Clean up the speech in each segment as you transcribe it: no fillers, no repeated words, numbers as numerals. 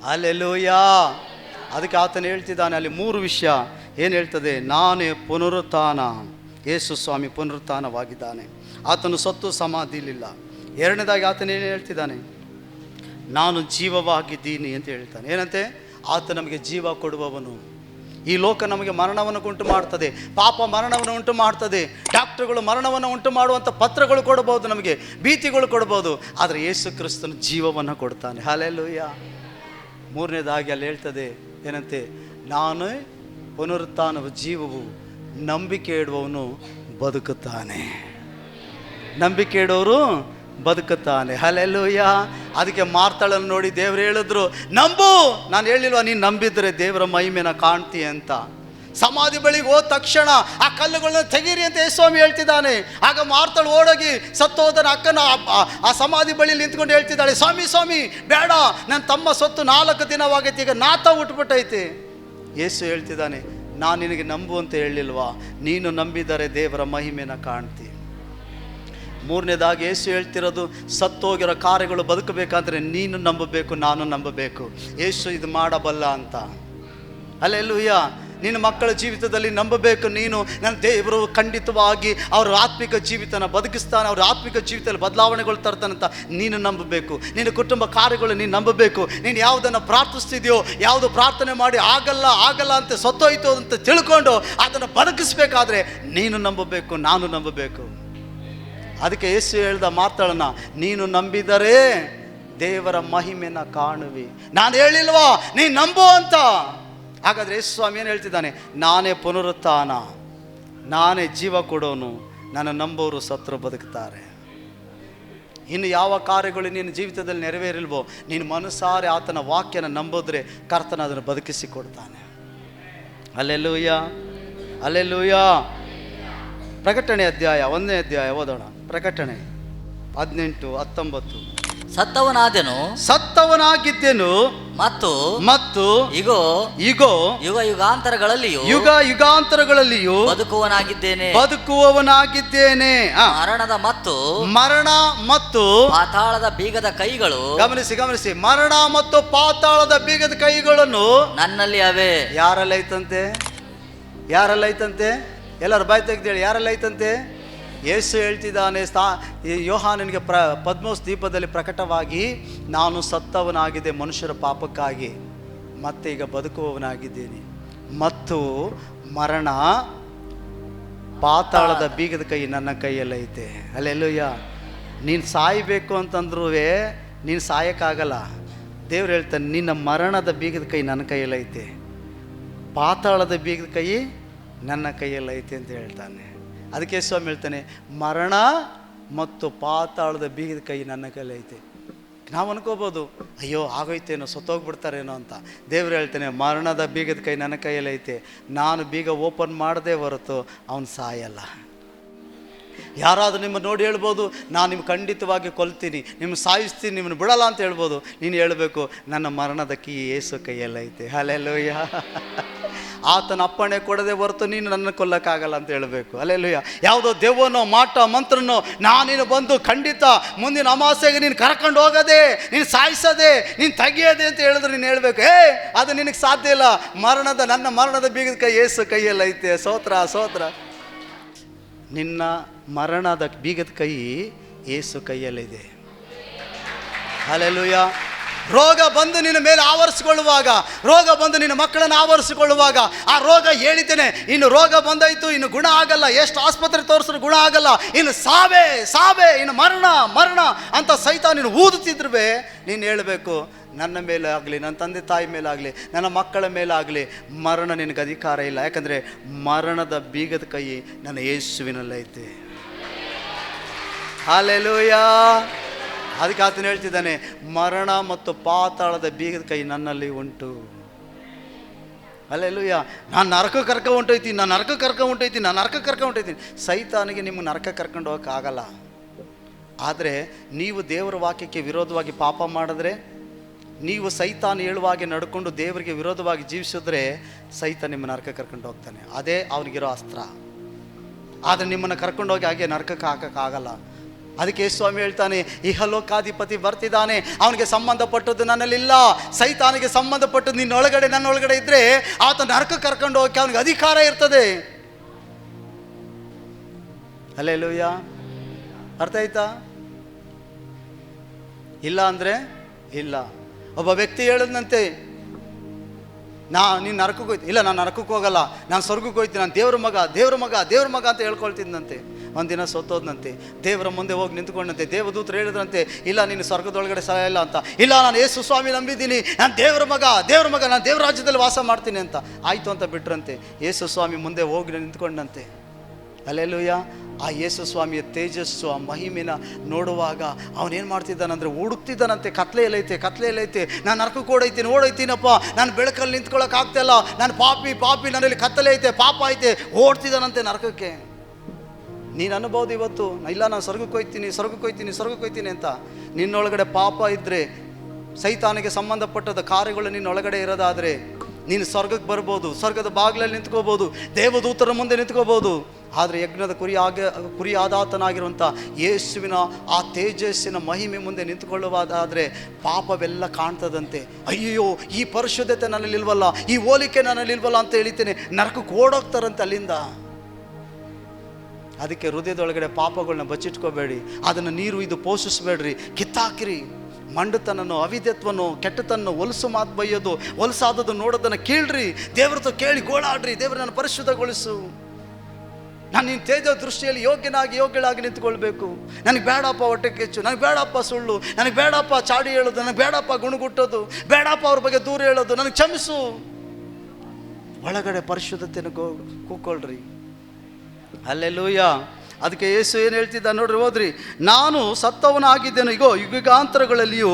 Hallelujah. ಅದಕ್ಕೆ ಆತನು ಹೇಳ್ತಿದ್ದಾನೆ ಅಲ್ಲಿ 3 ವಿಷಯ ಏನು ಹೇಳ್ತದೆ. ನಾನೇ ಪುನರುತ್ಥಾನ. ಯೇಸು ಸ್ವಾಮಿ ಪುನರುತ್ಥಾನವಾಗಿದ್ದಾನೆ. ಆತನು ಸತ್ತು ಸಮಾಧಿಲಿಲ್ಲ. ಎರಡನೇದಾಗಿ ಆತನು ಏನು ಹೇಳ್ತಿದ್ದಾನೆ, ನಾನು ಜೀವವಾಗಿದ್ದೀನಿ ಅಂತ ಹೇಳ್ತಾನೆ. ಏನಂತೆ, ಆತ ನಮಗೆ ಜೀವ ಕೊಡುವವನು. ಈ ಲೋಕ ನಮಗೆ ಮರಣವನ್ನು ಉಂಟು ಮಾಡ್ತದೆ, ಪಾಪ ಮರಣವನ್ನು ಉಂಟು ಮಾಡ್ತದೆ, ಡಾಕ್ಟರ್ಗಳು ಮರಣವನ್ನು ಉಂಟು ಮಾಡುವಂಥ ಪತ್ರಗಳು ಕೊಡ್ಬೋದು, ನಮಗೆ ಭೀತಿಗಳು ಕೊಡ್ಬೋದು, ಆದರೆ ಯೇಸು ಕ್ರಿಸ್ತನು ಜೀವವನ್ನು ಕೊಡ್ತಾನೆ. ಹಲ್ಲೆಲೂಯಾ. ಮೂರನೇದಾಗಿ ಅಲ್ಲಿ ಹೇಳ್ತದೆ ಏನಂತೆ, ನಾನು ಪುನರುತ್ಥಾನವು ಜೀವವು, ನಂಬಿಕೆ ಇಡುವವನು ಬದುಕುತ್ತಾನೆ. ನಂಬಿಕೆ ಇಡೋರು ಬದುಕುತ್ತಾನೆ. ಹಲ್ಲೆಲೂಯಾ. ಅದಕ್ಕೆ ಮಾರ್ತಾಳನ್ನು ನೋಡಿ ದೇವರು ಹೇಳಿದ್ರು, ನಂಬು. ನಾನು ಹೇಳಿಲ್ವಾ, ನೀನು ನಂಬಿದ್ರೆ ದೇವರ ಮಹಿಮೆನ ಕಾಣ್ತೀಯ ಅಂತ. ಸಮಾಧಿ ಬಳಿಗೆ ಹೋದ ತಕ್ಷಣ ಆ ಕಲ್ಲುಗಳನ್ನ ತೆಗೀರಿ ಅಂತ ಯೇಸುಸ್ವಾಮಿ ಹೇಳ್ತಿದ್ದಾನೆ. ಆಗ ಮಾರ್ತಾಳು ಓಡೋಗಿ ಸತ್ತೋದನ ಅಕ್ಕನ ಆ ಸಮಾಧಿ ಬಳಿ ನಿಂತ್ಕೊಂಡು ಹೇಳ್ತಿದ್ದಾಳೆ, ಸ್ವಾಮಿ ಸ್ವಾಮಿ ಬೇಡ, ನನ್ನ ತಮ್ಮ ಸತ್ತು 4 ದಿನವಾಗೈತಿ, ಈಗ ನಾತ ಹುಟ್ಟುಬಿಟ್ಟೈತೆ. ಯೇಸು ಹೇಳ್ತಿದ್ದಾನೆ, ನಾನು ನಿನಗೆ ನಂಬು ಅಂತ ಹೇಳಿಲ್ವಾ, ನೀನು ನಂಬಿದರೆ ದೇವರ ಮಹಿಮೆನ ಕಾಣ್ತಿ. ಮೂರನೇದಾಗಿ ಯೇಸು ಹೇಳ್ತಿರೋದು, ಸತ್ತೋಗಿರೋ ಕಾರ್ಯಗಳು ಬದುಕಬೇಕಾದ್ರೆ ನೀನು ನಂಬಬೇಕು, ನಾನು ನಂಬಬೇಕು. ಯೇಸು ಇದು ಮಾಡಬಲ್ಲ ಅಂತ. ಹಲ್ಲೆಲೂಯಾ. ನಿನ್ನ ಮಕ್ಕಳ ಜೀವಿತದಲ್ಲಿ ನಂಬಬೇಕು ನೀನು, ನನ್ನ ದೇವರು ಖಂಡಿತವಾಗಿ ಅವರ ಆತ್ಮಿಕ ಜೀವಿತನ ಬದುಕಿಸ್ತಾನೆ, ಅವ್ರ ಆತ್ಮಿಕ ಜೀವಿತದಲ್ಲಿ ಬದಲಾವಣೆಗಳು ತರ್ತಾನಂತ ನೀನು ನಂಬಬೇಕು. ನಿನ್ನ ಕುಟುಂಬ ಕಾರ್ಯಗಳು ನೀನು ನಂಬಬೇಕು. ನೀನು ಯಾವುದನ್ನು ಪ್ರಾರ್ಥಿಸ್ತಿದೆಯೋ, ಯಾವುದು ಪ್ರಾರ್ಥನೆ ಮಾಡಿ ಆಗಲ್ಲ ಅಂತ ಸತ್ತೋಯ್ತು ಅಂತ ತಿಳ್ಕೊಂಡು ಅದನ್ನು ಬದುಕಿಸ್ಬೇಕಾದ್ರೆ ನೀನು ನಂಬಬೇಕು, ನಾನು ನಂಬಬೇಕು. ಅದಕ್ಕೆ ಯೇಸು ಹೇಳ್ದ ಮಾತಾಡೋಣ, ನೀನು ನಂಬಿದರೆ ದೇವರ ಮಹಿಮೆನ ಕಾಣುವಿ. ನಾನು ಹೇಳಿಲ್ವಾ ನೀನು ನಂಬು ಅಂತ. ಹಾಗಾದರೆ ಯೇಸು ಸ್ವಾಮಿ ಏನು ಹೇಳ್ತಿದ್ದಾನೆ, ನಾನೇ ಪುನರುತ್ಥಾನ, ನಾನೇ ಜೀವ ಕೊಡೋನು, ನನ್ನ ನಂಬೋರು ಸತ್ರು ಬದುಕ್ತಾರೆ. ಇನ್ನು ಯಾವ ಕಾರ್ಯಗಳು ನಿನ್ನ ಜೀವಿತದಲ್ಲಿ ನೆರವೇರಿಲ್ವೋ, ನೀನು ಮನಸಾರೆ ಆತನ ವಾಕ್ಯನ ನಂಬೋದ್ರೆ ಕರ್ತನ ಅದನ್ನು ಬದುಕಿಸಿ ಕೊಡ್ತಾನೆ. Hallelujah, hallelujah. ಪ್ರಕಟಣೆ ಅಧ್ಯಾಯ 1ನೇ ಅಧ್ಯಾಯ ಓದೋಣ. ಪ್ರಕಟಣೆ 18-19. ಸತ್ತವನಾಗಿದ್ದೆನು ಮತ್ತು ಇಗೋ ಯುಗ ಯುಗಾಂತರಗಳಲ್ಲಿಯೂ ಬದುಕುವವನಾಗಿದ್ದೇನೆ. ಮರಣ ಮತ್ತು ಪಾತಾಳದ ಬೀಗದ ಕೈಗಳು, ಗಮನಿಸಿ, ಮರಣ ಮತ್ತು ಪಾತಾಳದ ಬೀಗದ ಕೈಗಳನ್ನು ನನ್ನಲ್ಲಿ ಅವೆ. ಯಾರೆಲ್ಲ ಐತಂತೆ? ಎಲ್ಲರೂ ಬಾಯಿ ತೆಗೆದೇಳಿ, ಯಾರೆಲ್ಲ ಐತಂತೆ? ಯೇಸು ಹೇಳ್ತಿದ್ದಾನೆ, ಯೋಹಾನನಿಗೆ ಪದ್ಮೋಸ್ ದೀಪದಲ್ಲಿ ಪ್ರಕಟವಾಗಿ, ನಾನು ಸತ್ತವನಾಗಿದೆ ಮನುಷ್ಯರ ಪಾಪಕ್ಕಾಗಿ, ಮತ್ತೆ ಈಗ ಬದುಕುವವನಾಗಿದ್ದೇನೆ, ಮತ್ತು ಮರಣ ಪಾತಾಳದ ಬೀಗದ ಕೈ ನನ್ನ ಕೈಯಲ್ಲೈತೆ. ಹಲ್ಲೆಲೂಯಾ. ನೀನು ಸಾಯಬೇಕು ಅಂತಂದ್ರೂ ನೀನು ಸಾಯಕ್ಕಾಗಲ್ಲ. ದೇವ್ರು ಹೇಳ್ತಾನೆ, ನಿನ್ನ ಮರಣದ ಬೀಗದ ಕೈ ನನ್ನ ಕೈಯಲ್ಲೈತೆ, ಪಾತಾಳದ ಬೀಗದ ಕೈ ನನ್ನ ಕೈಯಲ್ಲೈತೆ ಅಂತ ಹೇಳ್ತಾನೆ. ಅದಕ್ಕೆ ಸ್ವಾಮಿ ಹೇಳ್ತಾನೆ, ಮರಣ ಮತ್ತು ಪಾತಾಳದ ಬೀಗದ ಕೈ ನನ್ನ ಕೈಯಲ್ಲಿ ಐತೆ. ನಾವು ಅನ್ಕೋಬೋದು, ಅಯ್ಯೋ ಆಗೋಯ್ತೇನೋ, ಸತ್ತೋಗ್ಬಿಡ್ತಾರೇನೋ ಅಂತ. ದೇವ್ರು ಹೇಳ್ತಾನೆ, ಮರಣದ ಬೀಗದ ಕೈ ನನ್ನ ಕೈಯಲ್ಲಿ ಐತೆ, ನಾನು ಬೀಗ ಓಪನ್ ಮಾಡದೆ ಹೊರತು ಅವನು ಸಾಯಲ್ಲ. ಯಾರಾದರೂ ನಿಮ್ಮನ್ನು ನೋಡಿ ಹೇಳ್ಬೋದು, ನಾನು ನಿಮ್ಗೆ ಖಂಡಿತವಾಗಿ ಕೊಲ್ತೀನಿ, ನಿಮ್ಮನ್ನು ಸಾಯಿಸ್ತೀನಿ, ನಿಮ್ಮನ್ನು ಬಿಡಲ್ಲ ಅಂತ ಹೇಳ್ಬೋದು. ನೀನು ಹೇಳಬೇಕು, ನನ್ನ ಮರಣದ ಕೀ ಯೇಸು ಕೈಯಲ್ಲೈತೆ. ಹಲ್ಲೆಲೂಯಾ. ಆತನ ಅಪ್ಪಣೆ ಕೊಡದೆ ಹೊರತು ನೀನು ನನ್ನ ಕೊಲ್ಲಕ್ಕಾಗಲ್ಲ ಅಂತ ಹೇಳಬೇಕು. ಹಲ್ಲೆಲೂಯಾ. ಯಾವುದೋ ದೆವ್ವನೋ ಮಾಟ ಮಂತ್ರನೋ ನಾನೇನು ಬಂದು ಖಂಡಿತ ಮುಂದಿನ ಅಮಾವಾಸ್ಯೆಗೆ ನೀನು ಕರ್ಕೊಂಡು ಹೋಗೋದೆ, ನೀನು ಸಾಯಿಸೋದೆ, ನೀನು ತೆಗಿಯೋದೆ ಅಂತ ಹೇಳಿದ್ರೆ ನೀನು ಹೇಳಬೇಕು, ಅದು ನಿನಗೆ ಸಾಧ್ಯ ಇಲ್ಲ. ನನ್ನ ಮರಣದ ಬೀಗದ ಕೈ ಯೇಸು ಕೈಯಲ್ಲೈತೆ. ಸ್ತೋತ್ರ. ನಿನ್ನ ಮರಣದ ಬೀಗದ ಕೈ ಯೇಸು ಕೈಯಲ್ಲಿದೆ. ಹಲ್ಲೆಲೂಯಾ. ರೋಗ ಬಂದು ನಿನ್ನ ಮೇಲೆ ಆವರಿಸಿಕೊಳ್ಳುವಾಗ, ರೋಗ ಬಂದು ನಿನ್ನ ಮಕ್ಕಳನ್ನು ಆವರಿಸಿಕೊಳ್ಳುವಾಗ, ಆ ರೋಗ ಹೇಳಿದ್ದೇನೆ, ಇನ್ನು ರೋಗ ಬಂದಾಯಿತು, ಇನ್ನು ಗುಣ ಆಗಲ್ಲ, ಎಷ್ಟು ಆಸ್ಪತ್ರೆ ತೋರಿಸಿದ್ರು ಗುಣ ಆಗಲ್ಲ, ಇನ್ನು ಸಾವೇ ಇನ್ನು ಮರಣ ಅಂತ ಸೈತಾನ ನೀನು ಊದುತ್ತಿದ್ರು ನೀನು ಹೇಳಬೇಕು, ನನ್ನ ಮೇಲೆ ಆಗಲಿ, ನನ್ನ ತಂದೆ ತಾಯಿ ಮೇಲಾಗಲಿ, ನನ್ನ ಮಕ್ಕಳ ಮೇಲಾಗಲಿ ಮರಣ ನಿನಗೆ ಅಧಿಕಾರ ಇಲ್ಲ. ಯಾಕಂದರೆ ಮರಣದ ಬೀಗದ ಕೈ ನನ್ನ ಯೇಸುವಿನಲ್ಲೈತೆ. ಹಲ್ಲೆಲೂಯಾ. ಅದಕ್ಕೆ ಆತನು ಹೇಳ್ತಿದ್ದಾನೆ, ಮರಣ ಮತ್ತು ಪಾತಾಳದ ಬೀಗದ ಕೈ ನನ್ನಲ್ಲಿ ಉಂಟು. ಹಲ್ಲೆಲೂಯಾ. ನಾನು ನರಕ ಹೊಂಟೋಯ್ತೀನಿ. ಸೈತಾನಿಗೆ ನಿಮಗೆ ನರಕ ಕರ್ಕೊಂಡು ಹೋಗೋಕ್ಕಾಗಲ್ಲ. ಆದರೆ ನೀವು ದೇವರ ವಾಕ್ಯಕ್ಕೆ ವಿರೋಧವಾಗಿ ಪಾಪ ಮಾಡಿದ್ರೆ, ನೀವು ಸೈತಾನ ಹೇಳುವಾಗೆ ನಡ್ಕೊಂಡು ದೇವರಿಗೆ ವಿರೋಧವಾಗಿ ಜೀವಿಸಿದ್ರೆ ಸೈತಾನ ನಿಮ್ಮ ನರಕ ಕರ್ಕೊಂಡು ಹೋಗ್ತಾನೆ. ಅದೇ ಅವನಿಗಿರೋ ಅಸ್ತ್ರ. ಆದರೆ ನಿಮ್ಮನ್ನು ಕರ್ಕೊಂಡೋಗಿ ಹಾಗೆ ನರಕಕ್ಕೆ ಹಾಕೋಕ್ಕಾಗಲ್ಲ. ಅದಕ್ಕೆ ಯೇಸು ಸ್ವಾಮಿ ಹೇಳ್ತಾನೆ, ಇಹಲೋಕಾಧಿಪತಿ ಬರ್ತಿದ್ದಾನೆ, ಅವನಿಗೆ ಸಂಬಂಧಪಟ್ಟದ್ದು ನನ್ನಲ್ಲಿಲ್ಲ. ಸೈತಾನಿಗೆ ಸಂಬಂಧಪಟ್ಟದ್ದು ನಿನ್ನೊಳಗಡೆ ನನ್ನೊಳಗಡೆ ಇದ್ದರೆ ಆತ ನರಕ ಕರ್ಕೊಂಡು ಹೋಗಕ್ಕೆ ಅವನಿಗೆ ಅಧಿಕಾರ ಇರ್ತದೆ. ಹಲ್ಲೆಲೂಯಾ. ಅರ್ಥ ಆಯ್ತಾ? ಇಲ್ಲ ಅಂದರೆ ಇಲ್ಲ. ಒಬ್ಬ ವ್ಯಕ್ತಿ ಹೇಳಿದಂತೆ, ನೀನು ನರಕಕ್ಕೆ ಹೋಯ್ತು, ಇಲ್ಲ ನಾನು ನರಕಕ್ಕೆ ಹೋಗಲ್ಲ, ನಾನು ಸ್ವರ್ಗಕ್ಕೆ ಹೋಯ್ತೀನಿ, ನಾನು ದೇವ್ರ ಮಗ ದೇವ್ರ ಮಗ ದೇವ್ರ ಮಗ ಅಂತ ಹೇಳ್ಕೊಳ್ತಿದ್ದಂತೆ. ಒಂದಿನ ಸೋತೋದ್ನಂತೆ, ದೇವರ ಮುಂದೆ ಹೋಗಿ ನಿಂತ್ಕೊಂಡಂತೆ. ದೇವದೂತರು ಹೇಳಿದ್ರಂತೆ, ಇಲ್ಲ ನೀನು ಸ್ವರ್ಗದೊಳಗಡೆ ಸಹ ಇಲ್ಲ ಅಂತ. ಇಲ್ಲ, ನಾನು ಯೇಸು ಸ್ವಾಮಿ ನಂಬಿದ್ದೀನಿ, ನಾನು ದೇವ್ರ ಮಗ ನಾನು ದೇವ್ರ ರಾಜ್ಯದಲ್ಲಿ ವಾಸ ಮಾಡ್ತೀನಿ ಅಂತ. ಆಯಿತು ಅಂತ ಬಿಟ್ರಂತೆ. ಯೇಸು ಸ್ವಾಮಿ ಮುಂದೆ ಹೋಗಿ ನಿಂತ್ಕೊಂಡಂತೆ. ಹಲ್ಲೆಲೂಯಾ. ಆ ಯೇಸು ಸ್ವಾಮಿಯ ತೇಜಸ್ಸು, ಆ ಮಹಿಮೆನ ನೋಡುವಾಗ ಅವನೇನು ಮಾಡ್ತಿದ್ದಾನಂದರೆ ಹುಡುಕ್ತಿದ್ದಾನಂತೆ. ಕತ್ಲೆಯಲ್ಲೈತೆ, ನಾನು ನರಕಕ್ಕೆ ಓಡೈತೀನಪ್ಪ, ನಾನು ಬೆಳಕಲ್ಲಿ ನಿಂತ್ಕೊಳ್ಳೋಕೆ ಆಗ್ತಾಯಿಲ್ಲ, ನಾನು ಪಾಪಿ, ನನ್ನಲ್ಲಿ ಕತ್ತಲೆ ಐತೆ, ಪಾಪ ಐತೆ, ಓಡ್ತಿದ್ದಾನಂತೆ ನರಕಕ್ಕೆ. ನೀನು ಅನ್ಬೋದು ಇವತ್ತು, ಇಲ್ಲ ನಾನು ಸ್ವರ್ಗಕ್ಕೆ ಹೋಗ್ತೀನಿ ಅಂತ. ನಿನ್ನೊಳಗಡೆ ಪಾಪ ಇದ್ದರೆ, ಸೈತಾನಿಗೆ ಸಂಬಂಧಪಟ್ಟದ ಕಾರ್ಯಗಳು ನಿನ್ನೊಳಗಡೆ ಇರೋದಾದರೆ ನೀನು ಸ್ವರ್ಗಕ್ಕೆ ಬರ್ಬೋದು, ಸ್ವರ್ಗದ ಬಾಗಿಲಲ್ಲಿ ನಿಂತ್ಕೋಬೋದು, ದೇವದೂತರ ಮುಂದೆ ನಿಂತ್ಕೋಬೋದು. ಆದರೆ ಯಜ್ಞದ ಕುರಿಯಾದಾತನಾಗಿರುವಂಥ ಯೇಸುವಿನ ಆ ತೇಜಸ್ಸಿನ ಮಹಿಮೆ ಮುಂದೆ ನಿಂತ್ಕೊಳ್ಳುವುದಾದರೆ ಪಾಪವೆಲ್ಲ ಕಾಣ್ತದಂತೆ. ಅಯ್ಯೋ, ಈ ಪರಿಶುದ್ಧತೆ ನನ್ನಲ್ಲಿಲ್ವಲ್ಲ, ಈ ಹೋಲಿಕೆ ನನ್ನಲ್ಲಿಲ್ವಲ್ಲ ಅಂತ ಹೇಳಿತೇನೆ, ನರಕಕ್ಕೆ ಓಡೋಗ್ತಾರಂತೆ ಅಲ್ಲಿಂದ. ಅದಕ್ಕೆ ಹೃದಯದೊಳಗಡೆ ಪಾಪಗಳನ್ನ ಬಚ್ಚಿಟ್ಕೋಬೇಡಿ, ಅದನ್ನು ನೀರು ಇದು ಪೋಷಿಸಬೇಡ್ರಿ, ಕಿತ್ತಾಕಿರಿ. ಮಂಡತನನ್ನು, ಅವಿದ್ಯತ್ವವನ್ನು, ಕೆಟ್ಟತನ್ನು, ಹೊಲಸು ಮಾತು ಬೈಯೋದು, ಹೊಲಸಾದದ್ದು ನೋಡೋದನ್ನು ಕೇಳ್ರಿ, ದೇವ್ರతో ಕೇಳಿ ಗೋಳಾಡ್ರಿ, ದೇವರನ್ನು ಪರಿಶುದ್ಧಗೊಳಿಸು. ನಾನು ನಿನ್ನ ತೇಜ ದೃಷ್ಟಿಯಲ್ಲಿ ಯೋಗ್ಯಳಾಗಿ ನಿಂತ್ಕೊಳ್ಬೇಕು. ನನಗೆ ಬೇಡಪ್ಪ ಹೊಟ್ಟೆ ಕೆಚ್ಚು, ನನಗೆ ಬೇಡಪ್ಪ ಸುಳ್ಳು, ನನಗೆ ಬೇಡಪ್ಪ ಚಾಡಿ ಹೇಳೋದು, ನನಗೆ ಬೇಡಪ್ಪ ಗುಣಗುಟ್ಟೋದು, ಬೇಡಪ್ಪ ಅವ್ರ ಬಗ್ಗೆ ದೂರ ಹೇಳೋದು, ನನಗೆ ಕ್ಷಮಿಸು. ಒಳಗಡೆ ಪರಿಶುದ್ಧತೆಯನ್ನು ಕೂತ್ಕೊಳ್ರಿ. ಹಲ್ಲೆಲೂಯಾ. ಅದಕ್ಕೆ ಯೇಸು ಏನು ಹೇಳ್ತಿದ್ದ ನೋಡ್ರಿ, ಓದ್ರಿ. ನಾನು ಸತ್ತವನಾಗಿದ್ದೇನೆ, ಯುಗಾಂತರಗಳಲ್ಲಿಯೂ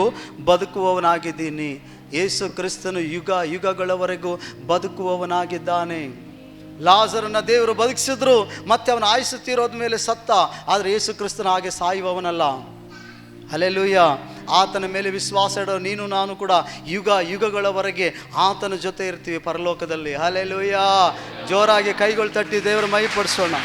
ಬದುಕುವವನಾಗಿದ್ದೀನಿ. ಯೇಸು ಕ್ರಿಸ್ತನು ಯುಗಗಳವರೆಗೂ ಬದುಕುವವನಾಗಿದ್ದಾನೆ. ಲಾಜರನ ದೇವರು ಬದುಕಿಸಿದ್ರು, ಮತ್ತೆ ಅವನ ಆಯುಸ್ಸು ತೀರೋದ ಮೇಲೆ ಸತ್ತ. ಆದರೆ ಯೇಸು ಕ್ರಿಸ್ತನ ಹಾಗೆ ಸಾಯುವವನಲ್ಲ. ಹಲ್ಲೆಲೂಯಾ. ಆತನ ಮೇಲೆ ವಿಶ್ವಾಸ ಇಡೋ ನೀನು ನಾನು ಕೂಡ ಯುಗಗಳವರೆಗೆ ಆತನ ಜೊತೆ ಇರ್ತೀವಿ ಪರಲೋಕದಲ್ಲಿ. ಹಲ್ಲೆಲೂಯಾ. ಜೋರಾಗಿ ಕೈಗಳು ತಟ್ಟಿ ದೇವರ ಮಹಿಮೆಪಡಿಸೋಣ.